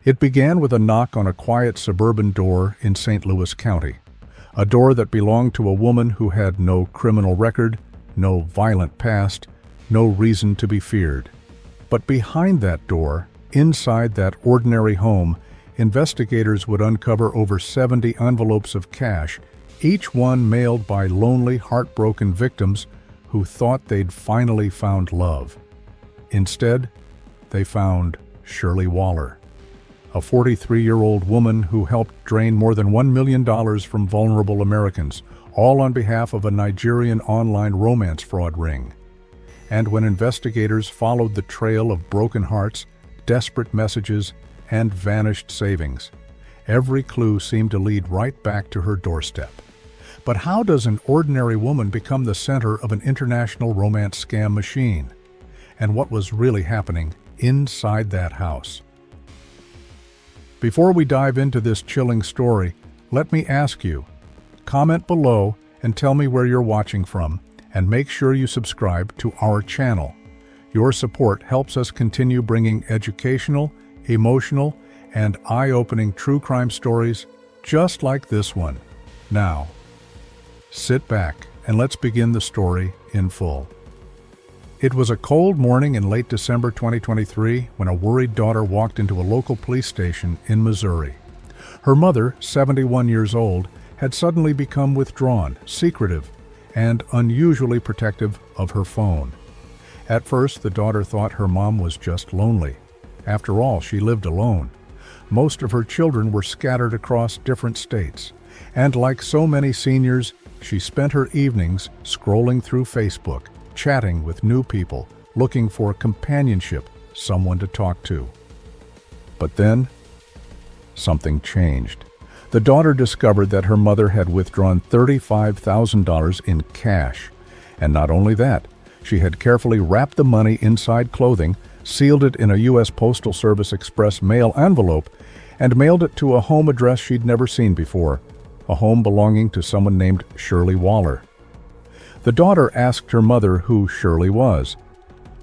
It began with a knock on a quiet suburban door in St. Louis County, a door that belonged to a woman who had no criminal record, no violent past, no reason to be feared. But behind that door, inside that ordinary home, investigators would uncover over 70 envelopes of cash, each one mailed by lonely, heartbroken victims who thought they'd finally found love. Instead, they found Shirley Waller, a 43-year-old woman who helped drain more than $1 million from vulnerable Americans, all on behalf of a Nigerian online romance fraud ring. And when investigators followed the trail of broken hearts, desperate messages, and vanished savings, every clue seemed to lead right back to her doorstep. But how does an ordinary woman become the center of an international romance scam machine? And what was really happening inside that house? Before we dive into this chilling story, let me ask you, comment below and tell me where you're watching from, and make sure you subscribe to our channel. Your support helps us continue bringing educational, emotional, and eye-opening true crime stories just like this one. Now, sit back and let's begin the story in full. It was a cold morning in late December 2023 when a worried daughter walked into a local police station in Missouri. Her mother, 71 years old, had suddenly become withdrawn, secretive, and unusually protective of her phone. At first, the daughter thought her mom was just lonely. After all, she lived alone. Most of her children were scattered across different states, and like so many seniors, she spent her evenings scrolling through Facebook, chatting with new people, looking for companionship, someone to talk to. But then, something changed. The daughter discovered that her mother had withdrawn $35,000 in cash. And not only that, she had carefully wrapped the money inside clothing, sealed it in a U.S. Postal Service Express mail envelope, and mailed it to a home address she'd never seen before, a home belonging to someone named Shirley Waller. The daughter asked her mother who Shirley was.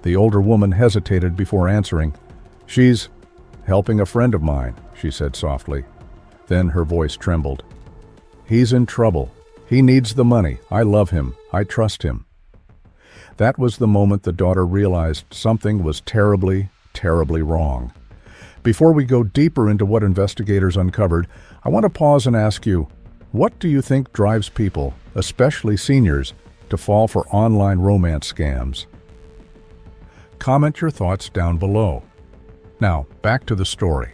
The older woman hesitated before answering. "She's helping a friend of mine," she said softly. Then her voice trembled. "He's in trouble. He needs the money. I love him. I trust him." That was the moment the daughter realized something was terribly, terribly wrong. Before we go deeper into what investigators uncovered, I want to pause and ask you, what do you think drives people, especially seniors, to fall for online romance scams? Comment your thoughts down below. Now, back to the story.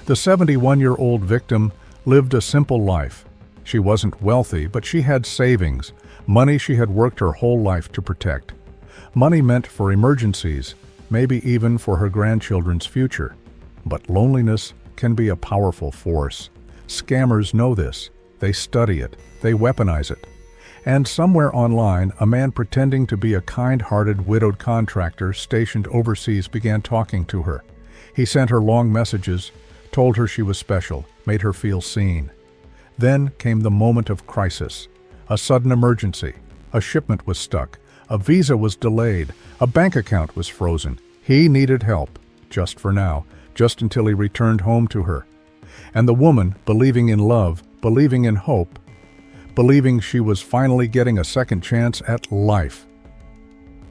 The 71-year-old victim lived a simple life. She wasn't wealthy, but she had savings, money she had worked her whole life to protect. Money meant for emergencies, maybe even for her grandchildren's future. But loneliness can be a powerful force. Scammers know this. They study it. They weaponize it. And somewhere online, a man pretending to be a kind-hearted widowed contractor stationed overseas began talking to her. He sent her long messages, told her she was special, made her feel seen. Then came the moment of crisis. A sudden emergency. A shipment was stuck. A visa was delayed. A bank account was frozen. He needed help, just for now, just until he returned home to her. And the woman, believing in love, believing in hope, believing she was finally getting a second chance at life,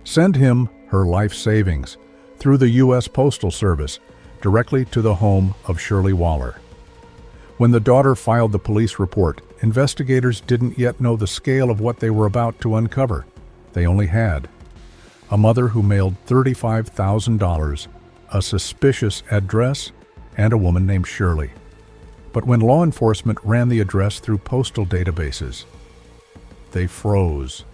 send him her life savings through the U.S. Postal Service directly to the home of Shirley Waller. When the daughter filed the police report, investigators didn't yet know the scale of what they were about to uncover. They only had a mother who mailed $35,000, a suspicious address, and a woman named Shirley. But when law enforcement ran the address through postal databases, they froze.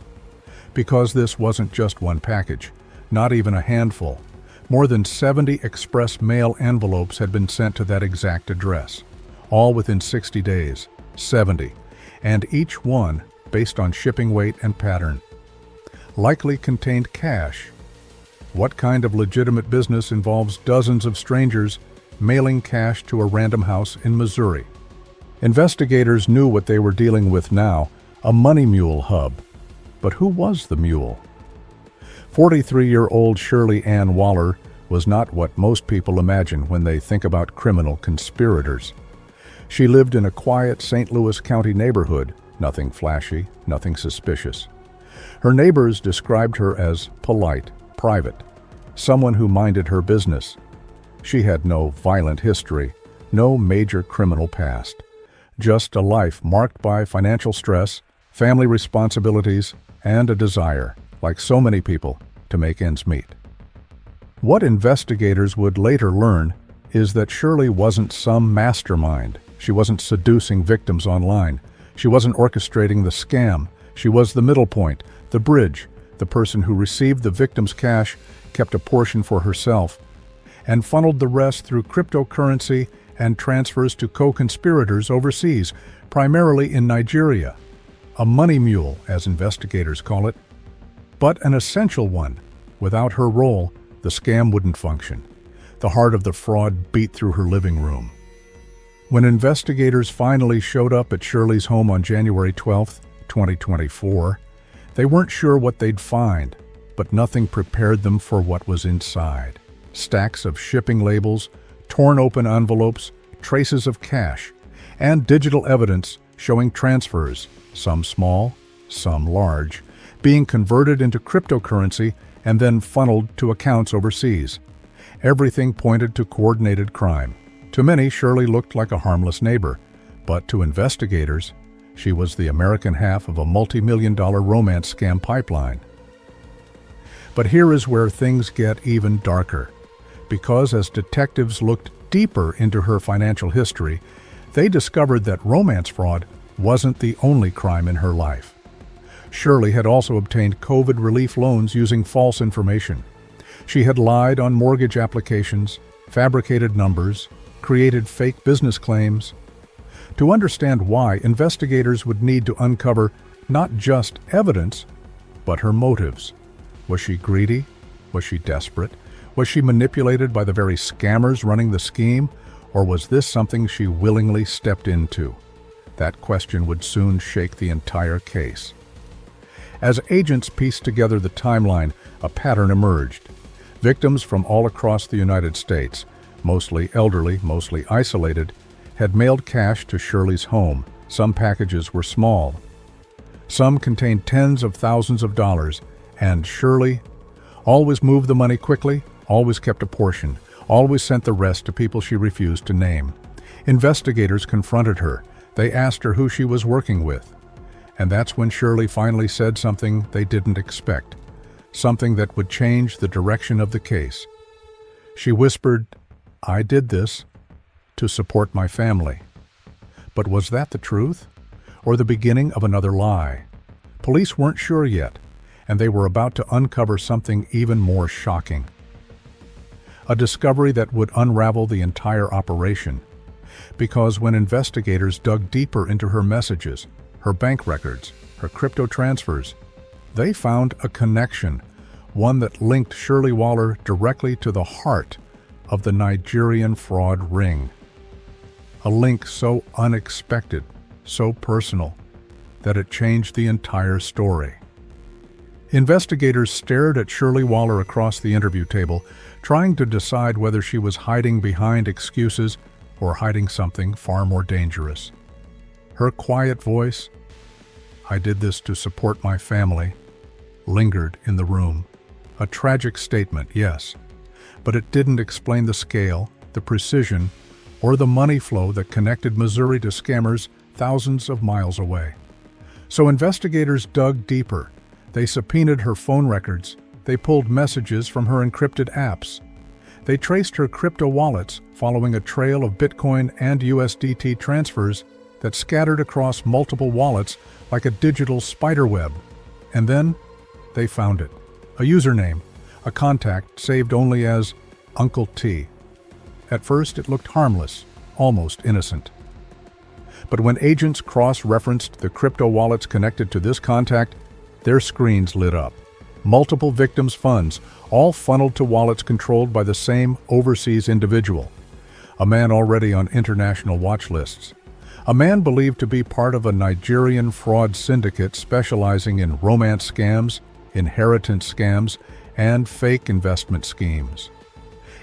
Because this wasn't just one package, not even a handful. More than 70 express mail envelopes had been sent to that exact address, all within 60 days, 70, and each one, based on shipping weight and pattern, likely contained cash. What kind of legitimate business involves dozens of strangers mailing cash to a random house in Missouri? Investigators knew what they were dealing with now, a money mule hub. But who was the mule? 43-year-old Shirley Ann Waller was not what most people imagine when they think about criminal conspirators. She lived in a quiet St. Louis County neighborhood, nothing flashy, nothing suspicious. Her neighbors described her as polite, private, someone who minded her business. She had no violent history, no major criminal past, just a life marked by financial stress, family responsibilities, and a desire, like so many people, to make ends meet. What investigators would later learn is that Shirley wasn't some mastermind. She wasn't seducing victims online. She wasn't orchestrating the scam. She was the middle point, the bridge, the person who received the victim's cash, kept a portion for herself, and funneled the rest through cryptocurrency and transfers to co-conspirators overseas, primarily in Nigeria. A money mule, as investigators call it, but an essential one. Without her role, the scam wouldn't function. The heart of the fraud beat through her living room. When investigators finally showed up at Shirley's home on January 12, 2024, they weren't sure what they'd find, but nothing prepared them for what was inside. Stacks of shipping labels, torn open envelopes, traces of cash, and digital evidence showing transfers, some small, some large, being converted into cryptocurrency and then funneled to accounts overseas. Everything pointed to coordinated crime. To many, Shirley looked like a harmless neighbor, but to investigators, she was the American half of a multi-million-dollar romance scam pipeline. But here is where things get even darker, because as detectives looked deeper into her financial history, they discovered that romance fraud wasn't the only crime in her life. Shirley had also obtained COVID relief loans using false information. She had lied on mortgage applications, fabricated numbers, created fake business claims. To understand why, investigators would need to uncover not just evidence, but her motives. Was she greedy? Was she desperate? Was she manipulated by the very scammers running the scheme? Or was this something she willingly stepped into? That question would soon shake the entire case. As agents pieced together the timeline, a pattern emerged. Victims from all across the United States, mostly elderly, mostly isolated, had mailed cash to Shirley's home. Some packages were small. Some contained tens of thousands of dollars, and Shirley always moved the money quickly, always kept a portion, always sent the rest to people she refused to name. Investigators confronted her. They asked her who she was working with. And that's when Shirley finally said something they didn't expect, something that would change the direction of the case. She whispered, "I did this to support my family." But was that the truth, or the beginning of another lie? Police weren't sure yet, and they were about to uncover something even more shocking. A discovery that would unravel the entire operation. Because when investigators dug deeper into her messages, her bank records, her crypto transfers, they found a connection, one that linked Shirley Waller directly to the heart of the Nigerian fraud ring. A link so unexpected, so personal, that it changed the entire story. Investigators stared at Shirley Waller across the interview table, trying to decide whether she was hiding behind excuses or hiding something far more dangerous. Her quiet voice, "I did this to support my family," lingered in the room. A tragic statement, yes, but it didn't explain the scale, the precision, or the money flow that connected Missouri to scammers thousands of miles away. So investigators dug deeper. They subpoenaed her phone records. They pulled messages from her encrypted apps. They traced her crypto wallets, following a trail of Bitcoin and USDT transfers that scattered across multiple wallets like a digital spiderweb. And then they found it. A username, a contact saved only as Uncle T. At first, it looked harmless, almost innocent. But when agents cross-referenced the crypto wallets connected to this contact, their screens lit up. Multiple victims' funds, all funneled to wallets controlled by the same overseas individual. A man already on international watch lists. A man believed to be part of a Nigerian fraud syndicate specializing in romance scams, inheritance scams, and fake investment schemes.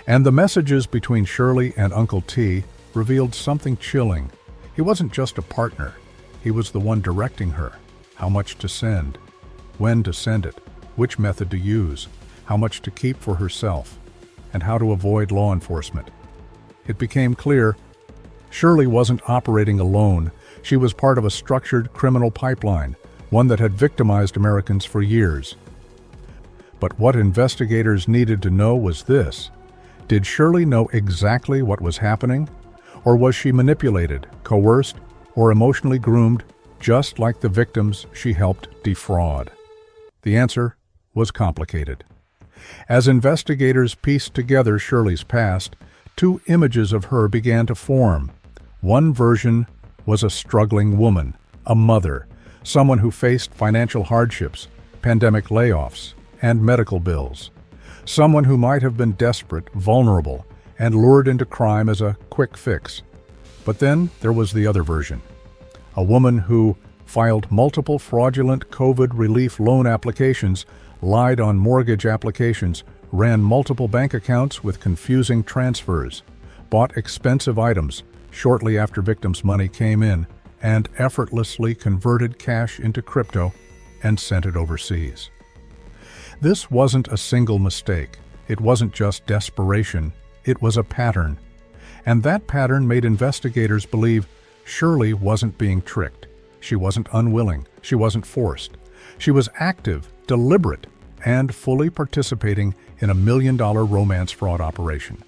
And the messages between Shirley and Uncle T revealed something chilling. He wasn't just a partner. He was the one directing her. How much to send, when to send it, which method to use, how much to keep for herself, and how to avoid law enforcement. It became clear Shirley wasn't operating alone. She was part of a structured criminal pipeline, one that had victimized Americans for years. But what investigators needed to know was this: did Shirley know exactly what was happening? Or was she manipulated, coerced, or emotionally groomed, just like the victims she helped defraud? The answer was complicated. As investigators pieced together Shirley's past, two images of her began to form. One version was a struggling woman, a mother, someone who faced financial hardships, pandemic layoffs, and medical bills. Someone who might have been desperate, vulnerable, and lured into crime as a quick fix. But then there was the other version. A woman who filed multiple fraudulent COVID relief loan applications, lied on mortgage applications, ran multiple bank accounts with confusing transfers, bought expensive items shortly after victims' money came in, and effortlessly converted cash into crypto and sent it overseas. This wasn't a single mistake. It wasn't just desperation. It was a pattern. And that pattern made investigators believe Shirley wasn't being tricked. She wasn't unwilling. She wasn't forced. She was active, deliberate, and fully participating in a $1 million romance fraud operation.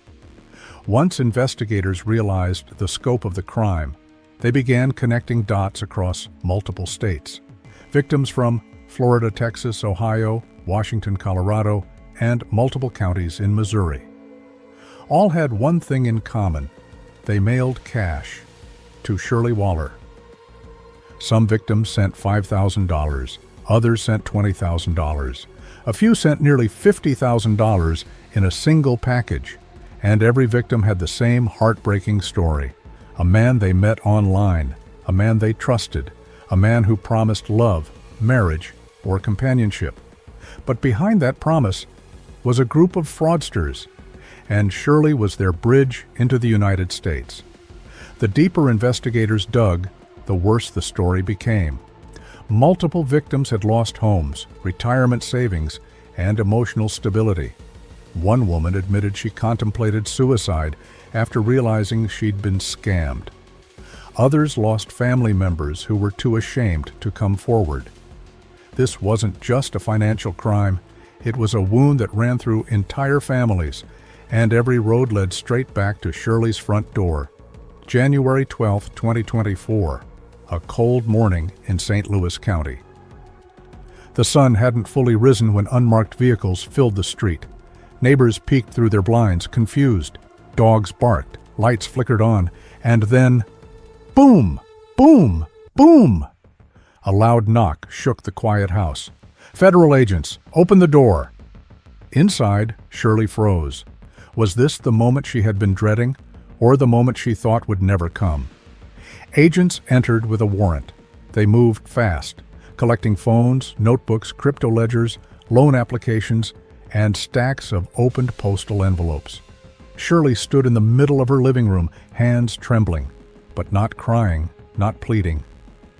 Once investigators realized the scope of the crime, they began connecting dots across multiple states. Victims from Florida, Texas, Ohio, Washington, Colorado, and multiple counties in Missouri. All had one thing in common: they mailed cash to Shirley Waller. Some victims sent $5,000, others sent $20,000. A few sent nearly $50,000 in a single package, and every victim had the same heartbreaking story. A man they met online, a man they trusted, a man who promised love, marriage, or companionship. But behind that promise was a group of fraudsters, and Shirley was their bridge into the United States. The deeper investigators dug, the worse the story became. Multiple victims had lost homes, retirement savings, and emotional stability. One woman admitted she contemplated suicide after realizing she'd been scammed. Others lost family members who were too ashamed to come forward. This wasn't just a financial crime. It was a wound that ran through entire families, and every road led straight back to Shirley's front door. January 12, 2024, a cold morning in St. Louis County. The sun hadn't fully risen when unmarked vehicles filled the street. Neighbors peeked through their blinds, confused. Dogs barked, lights flickered on, and then, boom, boom, boom! A loud knock shook the quiet house. "Federal agents, open the door!" Inside, Shirley froze. Was this the moment she had been dreading, or the moment she thought would never come? Agents entered with a warrant. They moved fast, collecting phones, notebooks, crypto ledgers, loan applications, and stacks of opened postal envelopes. Shirley stood in the middle of her living room, hands trembling, but not crying, not pleading,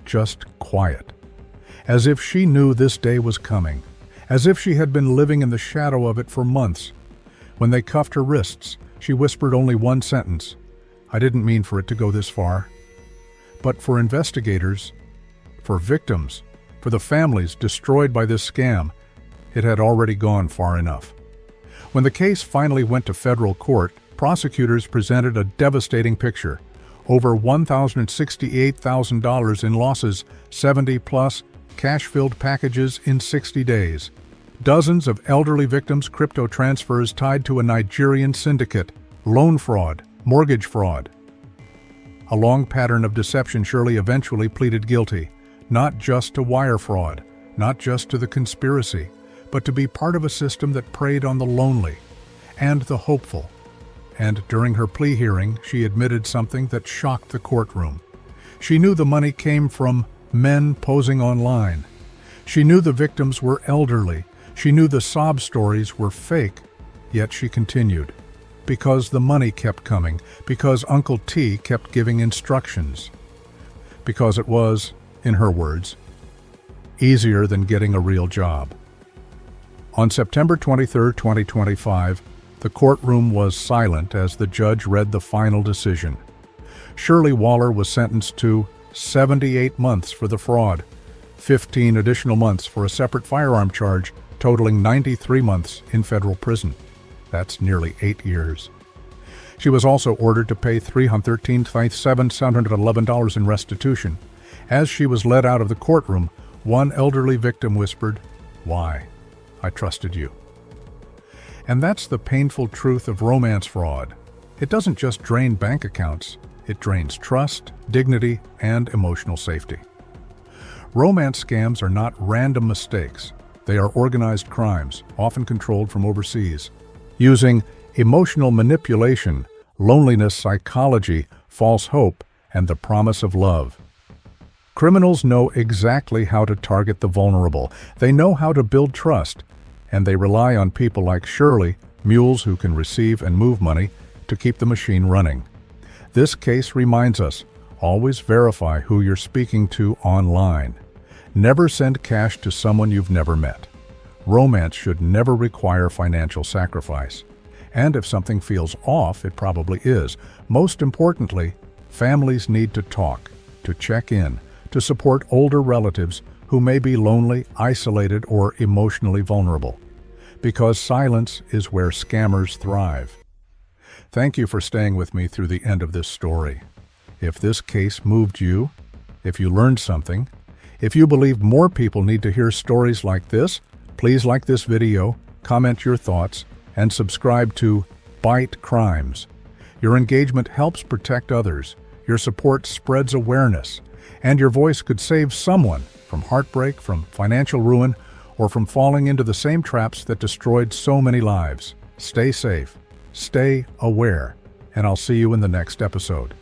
just quiet. As if she knew this day was coming, as if she had been living in the shadow of it for months. When they cuffed her wrists, she whispered only one sentence: "I didn't mean for it to go this far." But for investigators, for victims, for the families destroyed by this scam, it had already gone far enough. When the case finally went to federal court, prosecutors presented a devastating picture. Over $1,068,000 in losses, 70-plus cash-filled packages in 60 days. Dozens of elderly victims' crypto transfers tied to a Nigerian syndicate, loan fraud, mortgage fraud. A long pattern of deception. Shirley eventually pleaded guilty, not just to wire fraud, not just to the conspiracy, but to be part of a system that preyed on the lonely and the hopeful. And during her plea hearing, she admitted something that shocked the courtroom. She knew the money came from men posing online. She knew the victims were elderly. She knew the sob stories were fake, yet she continued, because the money kept coming, because Uncle T kept giving instructions, because it was, in her words, easier than getting a real job. On September 23, 2025, the courtroom was silent as the judge read the final decision. Shirley Waller was sentenced to 78 months for the fraud, 15 additional months for a separate firearm charge, totaling 93 months in federal prison. That's nearly 8 years. She was also ordered to pay $313,711 in restitution. As she was led out of the courtroom, one elderly victim whispered, "Why? I trusted you." And that's the painful truth of romance fraud. It doesn't just drain bank accounts, it drains trust, dignity, and emotional safety. Romance scams are not random mistakes. They are organized crimes, often controlled from overseas, using emotional manipulation, loneliness psychology, false hope, and the promise of love. Criminals know exactly how to target the vulnerable. They know how to build trust, and they rely on people like Shirley, mules who can receive and move money, to keep the machine running. This case reminds us, always verify who you're speaking to online. Never send cash to someone you've never met. Romance should never require financial sacrifice. And if something feels off, it probably is. Most importantly, families need to talk, to check in, to support older relatives who may be lonely, isolated, or emotionally vulnerable. Because silence is where scammers thrive. Thank you for staying with me through the end of this story. If this case moved you, if you learned something, if you believe more people need to hear stories like this, please like this video, comment your thoughts, and subscribe to Bite Crimes. Your engagement helps protect others, your support spreads awareness, and your voice could save someone from heartbreak, from financial ruin, or from falling into the same traps that destroyed so many lives. Stay safe, stay aware, and I'll see you in the next episode.